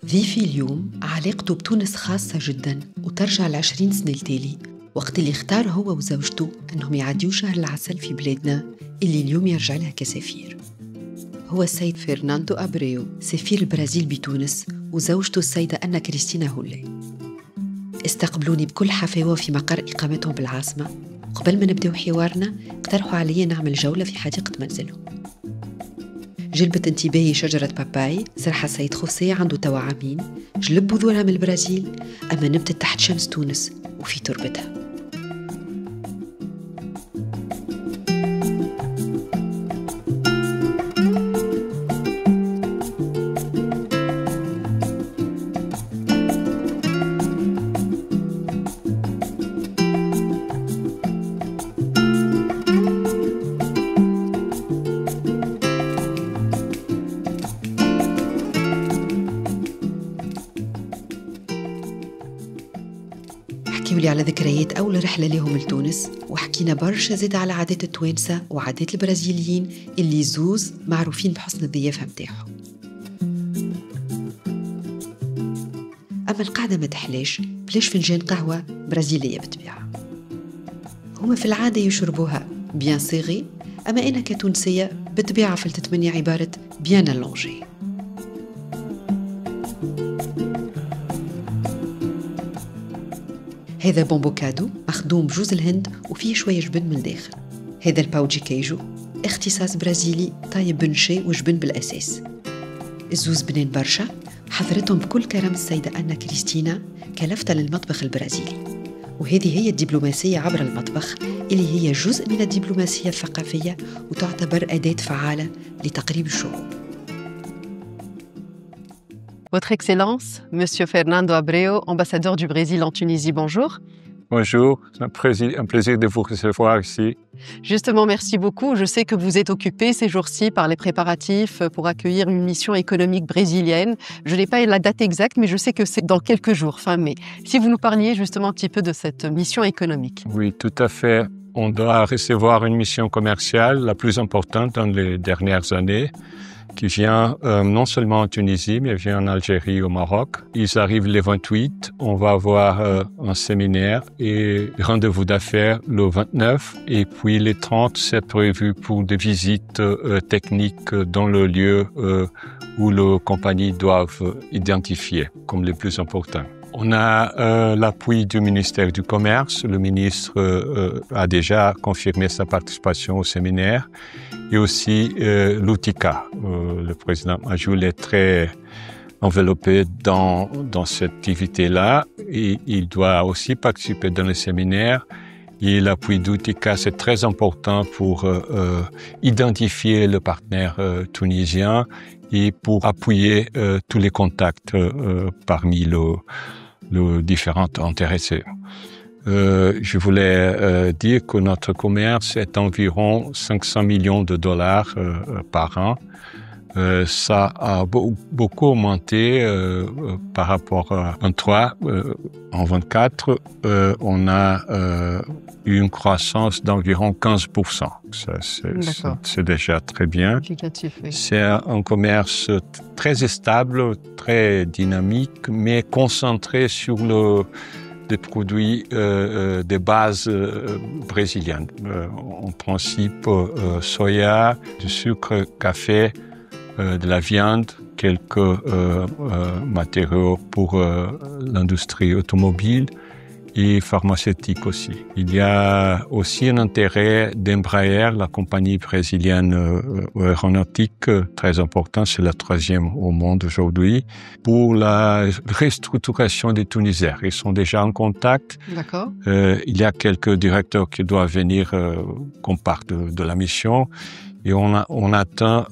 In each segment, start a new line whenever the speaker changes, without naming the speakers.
ضيفي اليوم علاقته بتونس خاصة جداً وترجع ل20 سنة التالي، وقت اللي اختار هو وزوجته أنهم يعديوا شهر العسل في بلادنا اللي اليوم يرجع لها كسفير. هو السيد فرناندو أبريو، سفير البرازيل بتونس، وزوجته السيدة أنا كريستينا هولي. استقبلوني بكل حفاوة في مقر إقامتهم بالعاصمة. قبل ما نبدأ حوارنا اقترحوا علي نعمل جولة في حديقة منزلهم. جلبت انتباهي شجرة باباي زرعها السيد خوسيه عنده توا عامين، جلب بذورها من البرازيل، أما نبتت تحت شمس تونس وفي تربتها. حكيولي على ذكريات أول رحلة لهم لتونس، وحكينا برشا زيد على عادات التوانسة وعادات البرازيليين اللي زوز معروفين بحسن الضيافة متاعهم. أما القعدة ما تحلاش بلاش فنجان قهوة برازيلية بطبيعة. هما في العادة يشربوها بيان صيغي، أما أنا كتونسية بطبيعة فلتت مني عبارة بيان اللونجي. هذا بومبوكادو مخدوم بجوز الهند وفيه شوية جبن من الداخل. هذا الباوجي كيجو اختصاص برازيلي طايب بنشي وجبن بالأساس. الزوز بنين برشا، حضرتهم بكل كرم السيدة أنا كريستينا كلفتة للمطبخ البرازيلي، وهذه هي الدبلوماسية عبر المطبخ اللي هي جزء من الدبلوماسية الثقافية وتعتبر أداة فعالة لتقريب الشعوب.
Votre Excellence, Monsieur Fernando Abreu, ambassadeur du Brésil en Tunisie, bonjour.
Bonjour, c'est un plaisir de vous recevoir ici.
Justement, merci beaucoup. Je sais que vous êtes occupé ces jours-ci par les préparatifs pour accueillir une mission économique brésilienne. Je n'ai pas la date exacte, mais je sais que c'est dans quelques jours, fin mai. Si vous nous parliez justement un petit peu de cette mission économique.
Oui, tout à fait. On doit recevoir une mission commerciale la plus importante dans les dernières années, qui vient non seulement en Tunisie, mais vient en Algérie, au Maroc. Ils arrivent le 28, on va avoir un séminaire et rendez-vous d'affaires le 29. Et puis le 30, c'est prévu pour des visites techniques dans le lieu où les compagnies doivent identifier comme les plus importants. On a l'appui du ministère du Commerce. Le ministre a déjà confirmé sa participation au séminaire. Et aussi l'UTICA. Le président Majoul est très enveloppé dans cette activité-là. Et il doit aussi participer dans le séminaire. Et l'appui d'UTICA, c'est très important pour identifier le partenaire tunisien et pour appuyer tous les contacts parmi les différents intéressés. Je voulais dire que notre commerce est environ 500 millions de dollars par an. Ça a beaucoup augmenté par rapport à 23. En 24, on a eu une croissance d'environ 15%. C'est déjà très bien.
Oui.
C'est un commerce très stable, très dynamique, mais concentré sur des produits de base brésilienne. En principe, soya, du sucre, café, de la viande, quelques matériaux pour l'industrie automobile et pharmaceutique aussi. Il y a aussi un intérêt d'Embraer, la compagnie brésilienne aéronautique, très importante, c'est la 3e au monde aujourd'hui, pour la restructuration des Tunisiens. Ils sont déjà en contact.
D'accord.
Il y a quelques directeurs qui doivent venir qu'on parte de la mission. Et on attend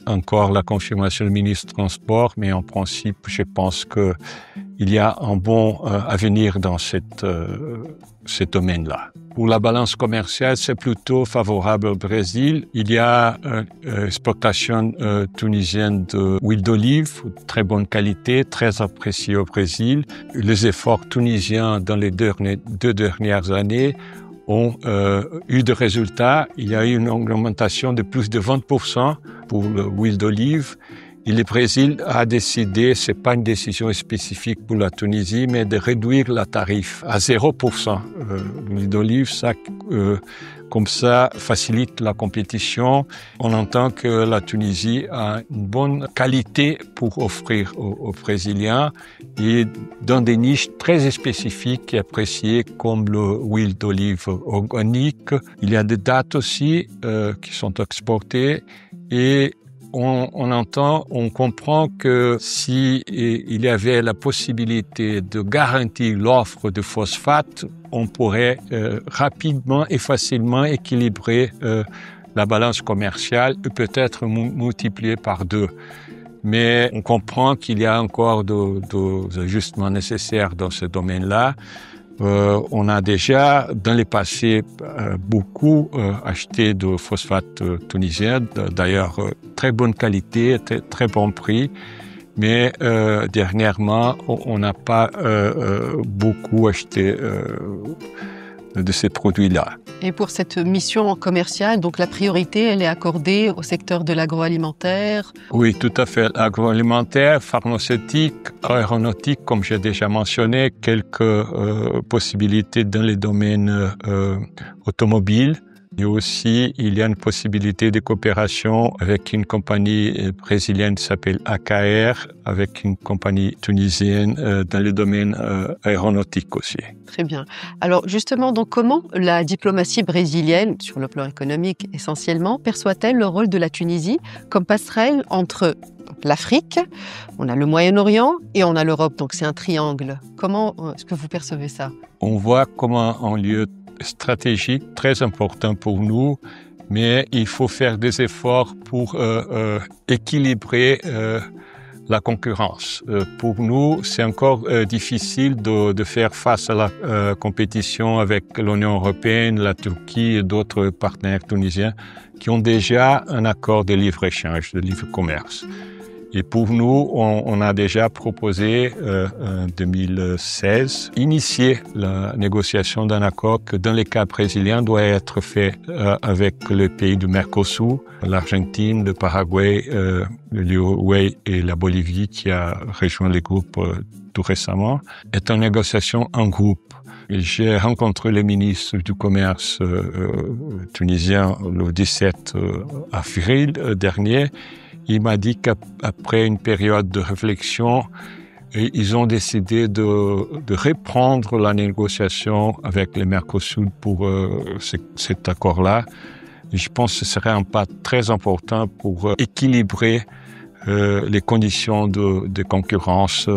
encore la confirmation du ministre du Transport, mais en principe, je pense que il y a un bon avenir dans ce domaine-là. Pour la balance commerciale, c'est plutôt favorable au Brésil. Il y a une exportation tunisienne d'huile d'olive, très bonne qualité, très appréciée au Brésil. Les efforts tunisiens dans les deux dernières années ont eu des résultats. Il y a eu une augmentation de plus de 20% pour l'huile d'olive Et le Brésil a décidé, c'est pas une décision spécifique pour la Tunisie, mais de réduire la tarif à 0%. L'huile d'olive, ça, comme ça, facilite la compétition. On entend que la Tunisie a une bonne qualité pour offrir aux Brésiliens et dans des niches très spécifiques et appréciées comme l'huile d'olive organique. Il y a des dates aussi qui sont exportées et on comprend que si il y avait la possibilité de garantir l'offre de phosphate, on pourrait rapidement et facilement équilibrer la balance commerciale et peut-être multiplier par 2. Mais on comprend qu'il y a encore des ajustements nécessaires dans ce domaine-là. On a déjà, dans le passé, beaucoup acheté de phosphate tunisien, d'ailleurs très bonne qualité, très bon prix, mais dernièrement, on n'a pas beaucoup acheté de ces produits-là.
Et pour cette mission commerciale, donc la priorité, elle est accordée au secteur de l'agroalimentaire?
Oui, tout à fait. Agroalimentaire, pharmaceutique, aéronautique, comme j'ai déjà mentionné, quelques possibilités dans les domaines automobiles. Et aussi, il y a une possibilité de coopération avec une compagnie brésilienne qui s'appelle AKR, avec une compagnie tunisienne dans le domaine aéronautique aussi.
Très bien. Alors justement, donc comment la diplomatie brésilienne, sur le plan économique essentiellement, perçoit-elle le rôle de la Tunisie comme passerelle entre l'Afrique, on a le Moyen-Orient et on a l'Europe, donc c'est un triangle. Comment est-ce que vous percevez ça?
On voit comment un lieu stratégique très important pour nous, mais il faut faire des efforts pour équilibrer la concurrence. Pour nous, c'est encore difficile de faire face à la compétition avec l'Union européenne, la Turquie et d'autres partenaires tunisiens qui ont déjà un accord de libre-échange, de libre-commerce. Et pour nous, on a déjà proposé en 2016 initier la négociation d'un accord qui, dans le cas brésilien, doit être fait avec les pays du Mercosur, l'Argentine, le Paraguay, l'Uruguay et la Bolivie qui a rejoint le groupe tout récemment. C'est une négociation en groupe. J'ai rencontré le ministre du Commerce tunisien le 17 avril dernier. Il m'a dit qu'après une période de réflexion, ils ont décidé de reprendre la négociation avec le Mercosur pour cet accord-là. Et je pense que ce serait un pas très important pour équilibrer les conditions de concurrence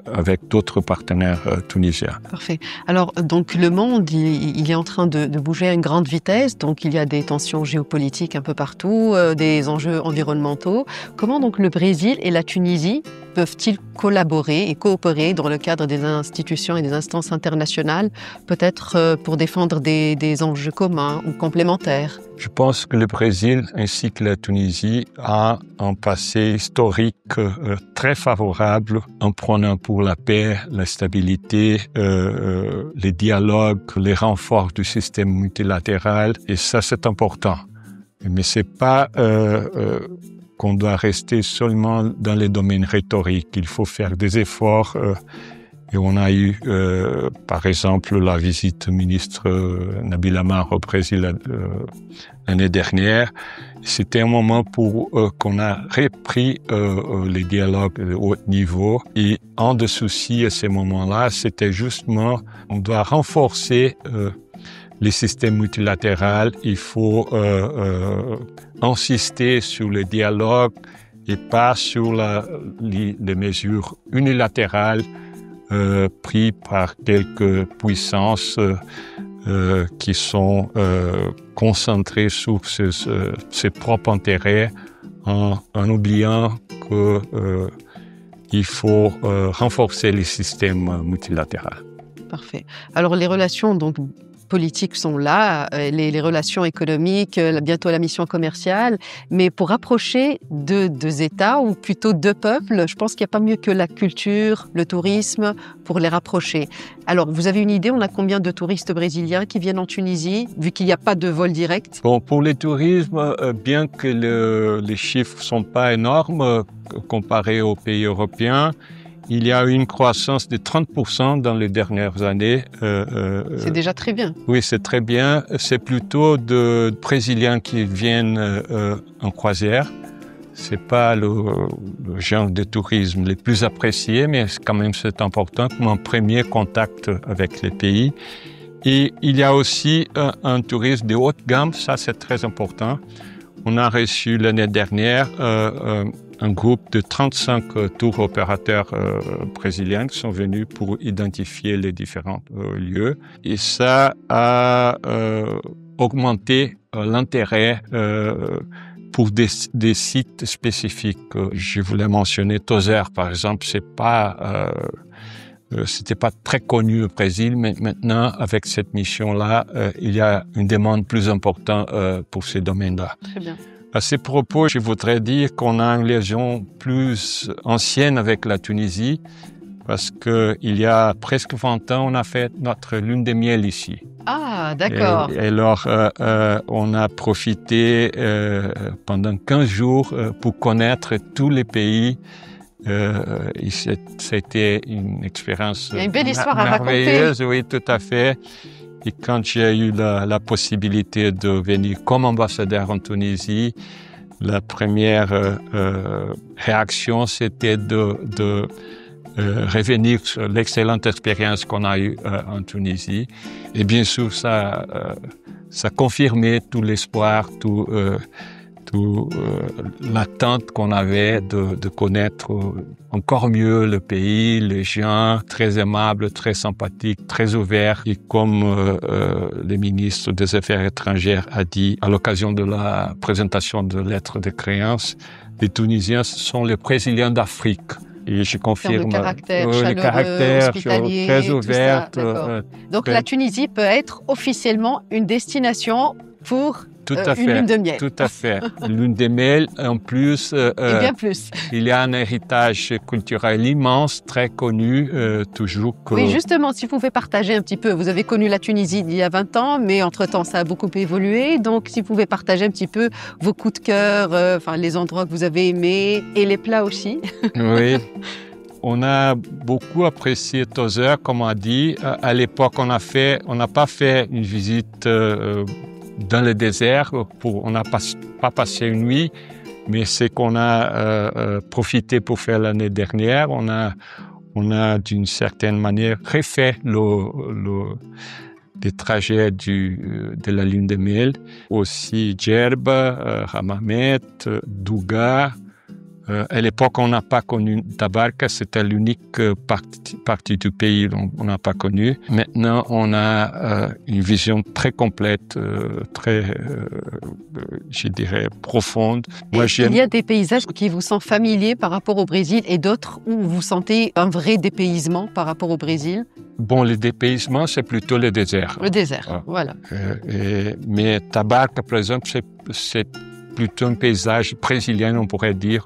avec d'autres partenaires tunisiens.
Parfait. Alors, donc, le monde, il est en train de bouger à une grande vitesse. Donc, il y a des tensions géopolitiques un peu partout, des enjeux environnementaux. Comment, donc, le Brésil et la Tunisie peuvent-ils collaborer et coopérer dans le cadre des institutions et des instances internationales, peut-être pour défendre des enjeux communs ou complémentaires?
Je pense que le Brésil ainsi que la Tunisie a un passé historique très favorable en prenant pour la paix, la stabilité, les dialogues, les renforts du système multilatéral. Et ça, c'est important. Mais c'est pas qu'on doit rester seulement dans les domaines rhétoriques. Il faut faire des efforts. Et on a eu, par exemple, la visite du ministre Nabil Amar au Brésil l'année dernière. C'était un moment pour qu'on a repris les dialogues de haut niveau. Et un des soucis à ces moments-là, c'était justement, on doit renforcer les systèmes multilatéraux. Il faut insister sur le dialogue et pas sur les mesures unilatérales pris par quelques puissances qui sont concentrées sur ses propres intérêts en oubliant qu'il faut renforcer les systèmes multilatéraux.
Parfait. Alors les relations donc politiques sont là, les relations économiques, bientôt la mission commerciale, mais pour rapprocher deux États, ou plutôt deux peuples, je pense qu'il n'y a pas mieux que la culture, le tourisme, pour les rapprocher. Alors, vous avez une idée, on a combien de touristes brésiliens qui viennent en Tunisie, vu qu'il n'y a pas de vol direct?
Bon, pour le tourisme, bien que les chiffres ne sont pas énormes comparés aux pays européens, il y a eu une croissance de 30% dans les dernières années.
C'est déjà très bien.
Oui, c'est très bien. C'est plutôt de Brésiliens qui viennent en croisière. C'est pas le genre de tourisme le plus apprécié, mais quand même c'est important comme un premier contact avec les pays. Et il y a aussi un tourisme de haute gamme, ça c'est très important. On a reçu l'année dernière un groupe de 35 tours opérateurs brésiliens qui sont venus pour identifier les différents lieux. Et ça a augmenté l'intérêt pour des sites spécifiques. Je voulais mentionner Tozeur, par exemple. C'était pas très connu au Brésil, mais maintenant, avec cette mission-là, il y a une demande plus importante pour ces domaines-là.
Très bien.
À ces propos, je voudrais dire qu'on a une liaison plus ancienne avec la Tunisie, parce qu'il y a presque 20 ans, on a fait notre lune de miel ici.
Ah, d'accord.
Et alors, on a profité pendant 15 jours pour connaître tous les pays. Et c'était une expérience
Il y a une belle histoire à
merveilleuse,
raconter.
oui, tout à fait. Et quand j'ai eu la possibilité de venir comme ambassadeur en Tunisie, la première réaction, c'était de revenir sur l'excellente expérience qu'on a eue en Tunisie. Et bien sûr, ça confirmait tout l'espoir, tout l'attente qu'on avait de connaître encore mieux le pays, les gens très aimables, très sympathiques, très ouverts. Et comme le ministre des Affaires étrangères a dit à l'occasion de la présentation de lettres de créance, les Tunisiens sont les Brésiliens d'Afrique. Et je confirme.
Le caractère chaleureux, hospitalier,
très ouvert.
Donc la Tunisie peut être officiellement une destination pour une lune de miel.
Tout à fait. Lune de miel, en plus,
et bien plus.
Il y a un héritage culturel immense, très connu, toujours.
Oui, justement, si vous pouvez partager un petit peu, vous avez connu la Tunisie il y a 20 ans, mais entre-temps, ça a beaucoup évolué. Donc, si vous pouvez partager un petit peu vos coups de cœur, les endroits que vous avez aimés et les plats aussi.
Oui. On a beaucoup apprécié Tozeur, comme on a dit. À l'époque, on n'a pas fait une visite dans le désert, on n'a pas passé une nuit, mais c'est qu'on a profité pour faire l'année dernière. On a d'une certaine manière refait les trajets de la lune de miel. Aussi Djerba, Hammamet, Douga. À l'époque, on n'a pas connu Tabarka, c'était l'unique partie du pays qu'on n'a pas connu. Maintenant, on a une vision très complète, très, je dirais, profonde.
Il y a des paysages qui vous sont familiers par rapport au Brésil et d'autres où vous sentez un vrai dépaysement par rapport au Brésil?
Bon, le dépaysement, c'est plutôt le désert.
Le désert, voilà.
Mais Tabarka, par exemple, c'est plutôt un paysage brésilien, on pourrait dire,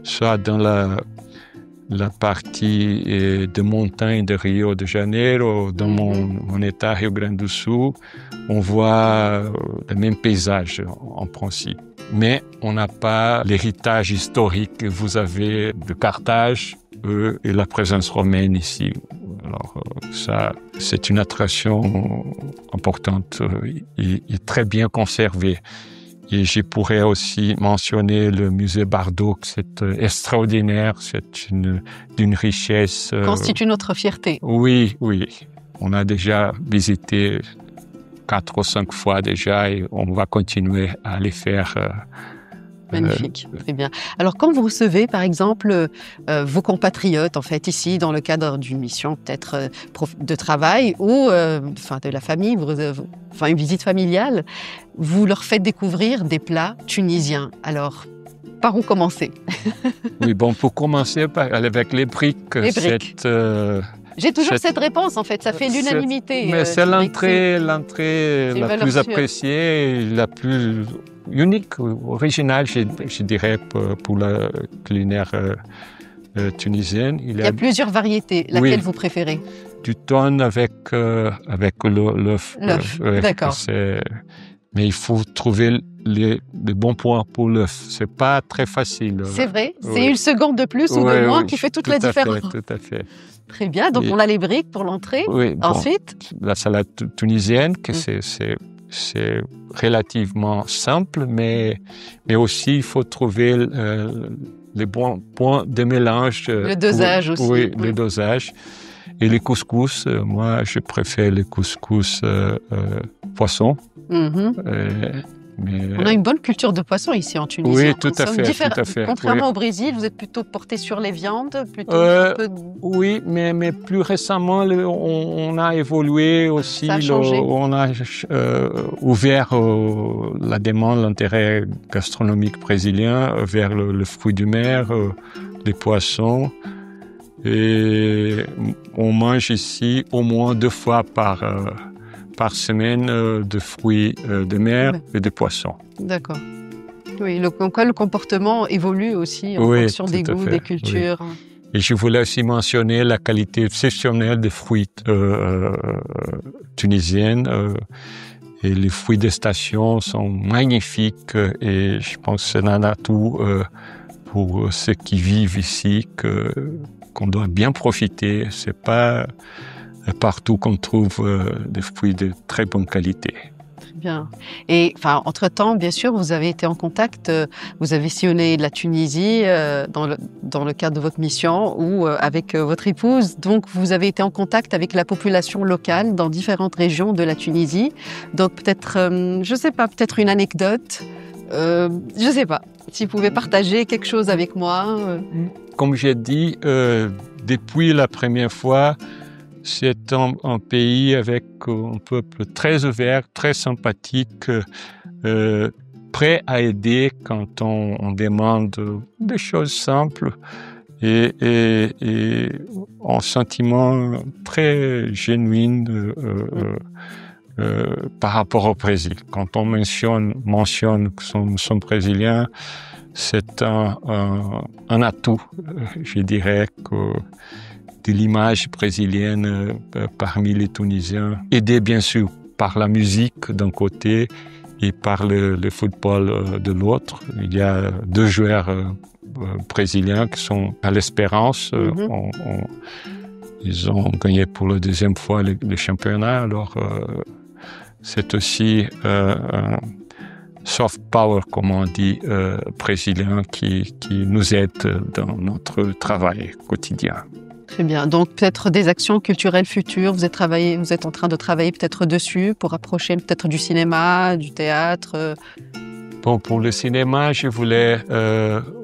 soit dans la partie de montagne de Rio de Janeiro, dans mon état Rio Grande do Sul, on voit le même paysage en principe. Mais on n'a pas l'héritage historique que vous avez de Carthage et la présence romaine ici. Alors ça, c'est une attraction importante et très bien conservée. Et je pourrais aussi mentionner le musée Bardo, c'est extraordinaire, c'est d'une richesse.
Constitue notre fierté.
Oui. On a déjà visité 4 ou 5 fois déjà et on va continuer à les faire.
Magnifique, très bien. Alors, quand vous recevez, par exemple, vos compatriotes, en fait, ici, dans le cadre d'une mission peut-être de travail ou de la famille, une visite familiale, vous leur faites découvrir des plats tunisiens. Alors, par où commencer?
Oui, bon, pour commencer avec les briques.
J'ai toujours cette réponse, en fait. Ça fait l'unanimité.
Mais c'est l'entrée la plus appréciée, la plus unique, originale, je dirais, pour la culinaire tunisienne. Il
y a plusieurs variétés. Laquelle vous préférez?
Du thon avec l'œuf.
D'accord.
Mais il faut trouver les bons points pour l'œuf. C'est pas très facile.
C'est vrai. C'est une seconde de plus ou de moins qui fait toute la différence.
Tout à fait.
Très bien. Donc, on a les briques pour l'entrée.
Oui,
ensuite,
la salade tunisienne, c'est relativement simple, mais aussi il faut trouver les bons points de mélange.
Le dosage aussi.
Oui, le dosage. Et les couscous, moi, je préfère les couscous poisson.
On a une bonne culture de poisson ici en Tunisie.
Oui, tout à fait.
Contrairement au Brésil, vous êtes plutôt porté sur les viandes,
Oui, mais plus récemment, on a évolué aussi.
Ça a changé.
On a ouvert la demande, l'intérêt gastronomique brésilien vers le fruit du mer, les poissons. Et on mange ici au moins 2 fois par semaine de fruits de mer et de poissons.
D'accord. Oui, le comportement évolue aussi en fonction des goûts, des cultures.
Oui. Et je voulais aussi mentionner la qualité exceptionnelle des fruits tunisiennes. Et les fruits de station sont magnifiques et je pense que c'est un atout pour ceux qui vivent ici qu'on doit bien profiter. C'est pas partout qu'on trouve des fruits de très bonne qualité.
Très bien. Et entre-temps, bien sûr, vous avez été en contact, vous avez sillonné la Tunisie dans le cadre de votre mission ou avec votre épouse. Donc, vous avez été en contact avec la population locale dans différentes régions de la Tunisie. Donc, peut-être, je sais pas, peut-être une anecdote. Je sais pas. Si vous pouvez partager quelque chose avec moi.
Comme j'ai dit, depuis la première fois, c'est un pays avec un peuple très ouvert, très sympathique, prêt à aider quand on demande des choses simples et un sentiment très genuin par rapport au Brésil. Quand on mentionne que nous sommes brésiliens, c'est un atout, je dirais, de l'image brésilienne parmi les Tunisiens, aidé bien sûr par la musique d'un côté et par le football de l'autre. Il y a 2 joueurs brésiliens qui sont à l'Espérance. Ils ont gagné pour la 2e fois le championnat. Alors, c'est aussi un soft power, comme on dit, brésilien qui nous aide dans notre travail quotidien.
Très bien. Donc, peut-être des actions culturelles futures. Vous êtes en train de travailler peut-être dessus pour approcher peut-être du cinéma, du théâtre.
Bon, pour le cinéma, je voulais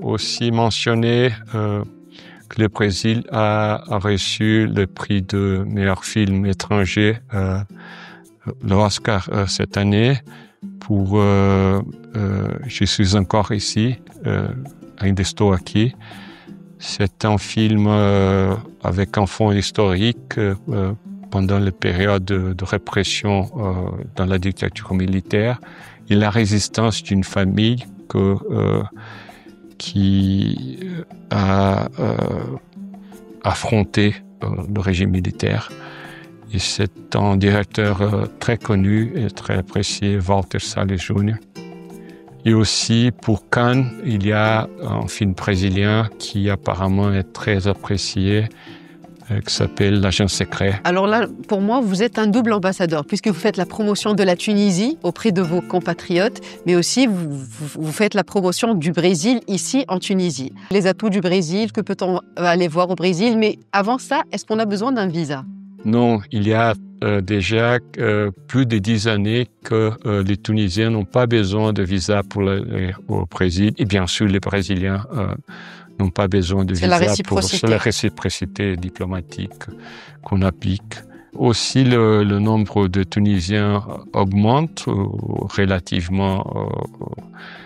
aussi mentionner que le Brésil a reçu le prix de meilleur film étranger, le Oscar cette année. Je suis encore ici, ainda estou aqui. C'est un film avec un fond historique pendant la période de répression dans la dictature militaire et la résistance d'une famille qui a affronté le régime militaire. Et c'est un directeur très connu et très apprécié, Walter Salles Jr. Et aussi, pour Cannes, il y a un film brésilien qui apparemment est très apprécié, qui s'appelle L'Agent secret.
Alors là, pour moi, vous êtes un double ambassadeur, puisque vous faites la promotion de la Tunisie auprès de vos compatriotes, mais aussi vous faites la promotion du Brésil ici en Tunisie. Les atouts du Brésil, que peut-on aller voir au Brésil? Mais avant ça, est-ce qu'on a besoin d'un visa?
Non, il y a déjà plus de 10 années que les Tunisiens n'ont pas besoin de visa pour aller au Brésil. Et bien sûr, les Brésiliens n'ont pas besoin de visa pour la réciprocité diplomatique qu'on applique. Aussi, le nombre de Tunisiens augmente relativement.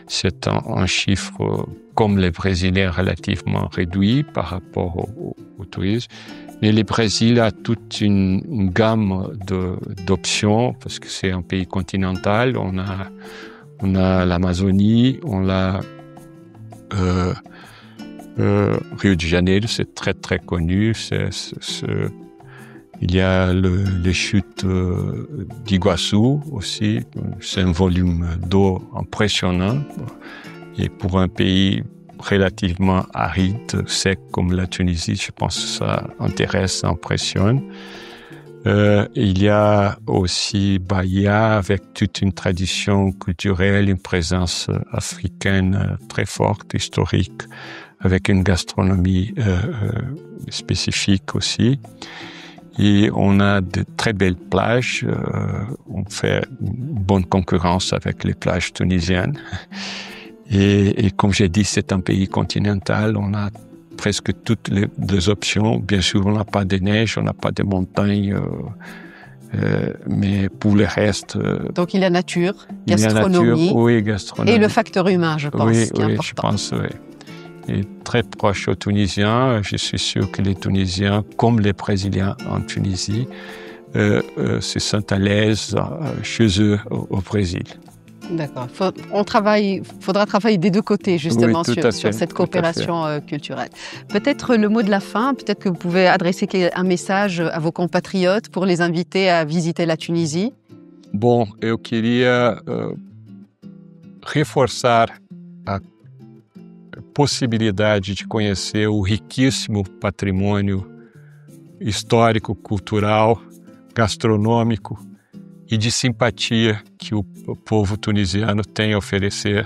C'est un chiffre, comme les Brésiliens, relativement réduit par rapport au tourisme. Mais le Brésil a toute une gamme d'options parce que c'est un pays continental. On a l'Amazonie, on a Rio de Janeiro, c'est très très connu. Il y a les chutes d'Iguaçu aussi. C'est un volume d'eau impressionnant. Et pour un pays relativement aride, sec comme la Tunisie, je pense que ça intéresse, ça impressionne. Il y a aussi Bahia avec toute une tradition culturelle, une présence africaine très forte, historique, avec une gastronomie spécifique aussi. Et on a de très belles plages. On fait une bonne concurrence avec les plages tunisiennes. Et comme j'ai dit, c'est un pays continental. On a presque toutes les options. Bien sûr, on n'a pas de neige, on n'a pas de montagnes. Mais pour le reste...
Donc il y a nature, gastronomie,
oui, gastronomie.
Et le facteur humain, je pense, qui est important.
Je pense, oui. Et très proche aux Tunisiens. Je suis sûr que les Tunisiens, comme les Brésiliens en Tunisie, se sentent à l'aise chez eux au Brésil.
D'accord. Faudra travailler des deux côtés, justement, sur cette coopération culturelle. Peut-être le mot de la fin, peut-être que vous pouvez adresser un message à vos compatriotes pour les inviter à visiter la Tunisie.
Bom, eu queria reforçar a possibilidade de conhecer o riquíssimo patrimônio histórico, cultural, gastronômico e de simpatia que o povo tunisiano tem a oferecer.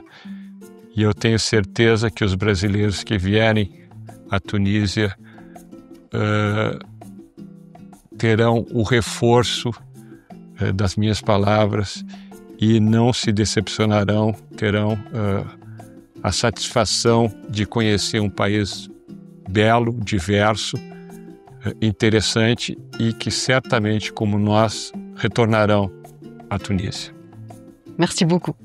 E eu tenho certeza que os brasileiros que vierem à Tunísia terão o reforço das minhas palavras e não se decepcionarão, terão a satisfação de conhecer um país belo, diverso, interessante e que certamente, como nós, retornarão à Tunísia.
Merci beaucoup.